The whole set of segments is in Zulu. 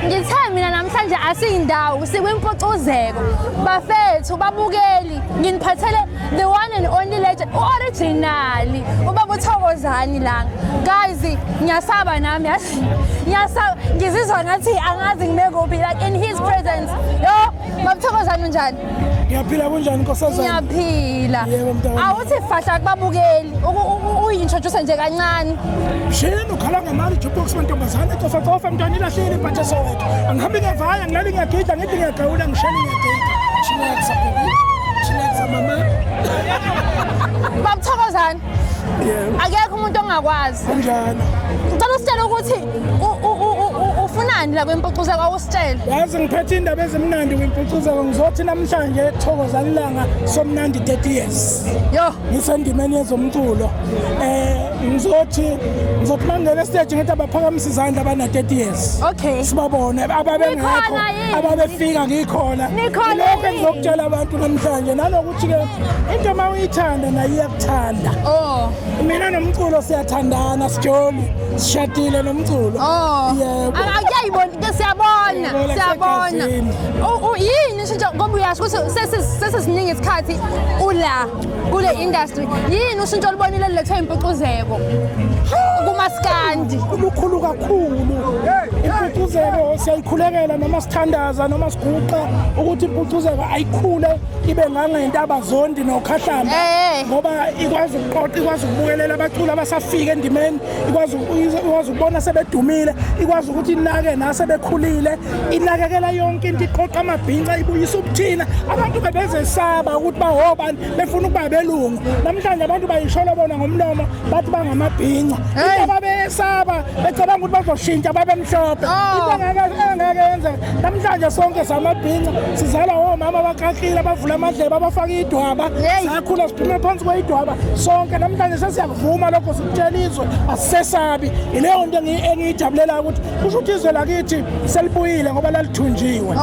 Ngithe mina namhlanje asiyindawo sikwimpucuzeko. Bafethu babukeli nginiphathele the one and only legend originally ubaba uThokozani langa. Guys, ngiyasaba nami ngiyasaba ngizizwa ngathi angazi ngime kuphi like in his presence. Yo, baba Thokozani unjani? Ngiyaphila kunjani Nkosazana? Ngiyaphila. Yebo mntwana. Awuthi fahla kubabukeli uyintroduce nje kancane. Shela ukhala ngamali jukebox mantombazane cofa mntwana ilahleli ibhathe Soweto. Angihambi ngevaya ngilali ngiyagida ngithi ngiyagawula ngishela ngiyagida. Chillax mama. Baba Thokozani. Yebo. Akekho umuntu ongakwazi. Kanjani? Ngicela usitshele ukuthi ufunani la kwempucuzeko usitshele. Yazi ngiphethe indaba ezimnandi kwimpucuzeko ngizothi namhlanje Thokozani langa somnandi 30 years. Yo, Ngisendimeni yezomculo. Ngizothi mangene stage ngithi abaphakamisa izandla abana 30 years. okay. Sibabone ababengekho Nikhona yini? ababefika ngikhona. Nikhona Lokho yini? engizokutshela abantu namhlanje nalokuthi ke into mawuyithanda nayo iyakuthanda. Oh. Mina nomculo siyathandana sijoli sishadile nomculo. Oh. Yebo. Akuyayibona ke siyabona. Yebo, Siyabona. lasegazini. Yini nje ngoba uyasho ukuthi sesisiningi isikhathi ula kule industry. Yini ushintsho olubonile lethe impucuzeko? Kumaskandi. Kulukhulu kakhulu. Impucuzeko siyayikhulekela noma sithandaza noma siguqa ukuthi impucuzeko ayikhule ibe ngangento abazondi nokhahlamba ngoba ikwazi ukuqoqa ikwazi ukubukelela abaculi abasafika endimeni ikwazi ukubona sebedumile ikwazi ukuthi inake nasebekhulile inakekela yonke into iqoqa amabhinqa ibuyisa ubuthina abantu bebezesaba ukuthi bahobani befuna ukuba belungu namhlanje abantu bayishola bona ngomlomo bathi bangamabhinqa into babesaba becabanga ukuthi bazoshintsha babe mhlophe into engeke yenze namhlanje sonke samabhinqa sizala omama abaqaqile abavula amadlebe abafaka idwaba sakhula siphuma phansi kweyidwaba sonke namhlanje sesiyakuvuma lokho sikutshela izwe asisesabi ileyo nto engiyijabulela ukuthi kusho ukuthi izwe lakithi selibuyile ngoba lalithunjiwe.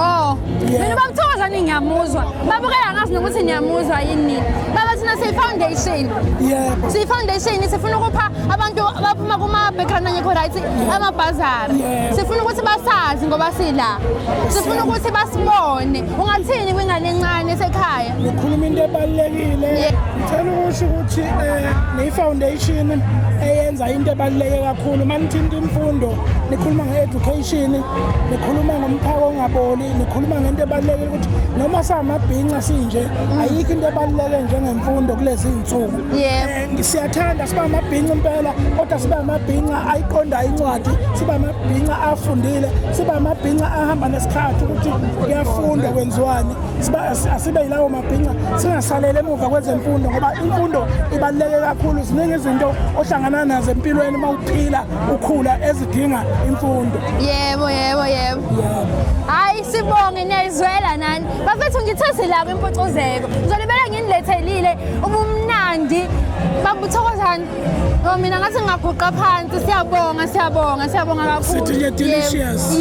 Mina baba Thokozani ngiyamuzwa babukela ngazi nokuthi ngiyamuzwa yini baba thina siyi-foundation. Yebo. Siyi-foundation sifuna ukupha abantu abaphuma kuma-background angekho right amabhazari. Sifuna ukuthi basazi ngoba sila sifuna ukuthi basibone. Ungathini kwingane encane esekhaya? Ngikhuluma into ebalulekile ngicela ukusho ukuthi ne-foundation eyenza into ebaluleke kakhulu manithinta imfundo nikhuluma nge-education nikhuluma ngomphako ongaboli nikhuluma ngento ebalulekile ukuthi noma samabhinqa sinje ayikho into ebaluleke njengemfundo kulezi iy'nsuku. Siyathanda siba amabhinqa impela kodwa siba amabhinqa ayiqondayo incwadi siba amabhinqa afundile siba amabhinqa ahamba nesikhathi ukuthi kuyafundwa kwenziwani asibe yilawo mabhinqa singasalele emuva kwezemfundo ngoba imfundo ibaluleke kakhulu ziningi izinto ohlangana nazo empilweni uma uphila ukhula ezidinga imfundo. Yebo. Hayi sibonge niyayizwela nani bafethu ngithe la kwimpucuzeko ngizolibela nginilethelile ubumnandi baba Thokozani. Mina ngathi ngingaguqa phansi siyabonga kakhulu. Sithi delicious.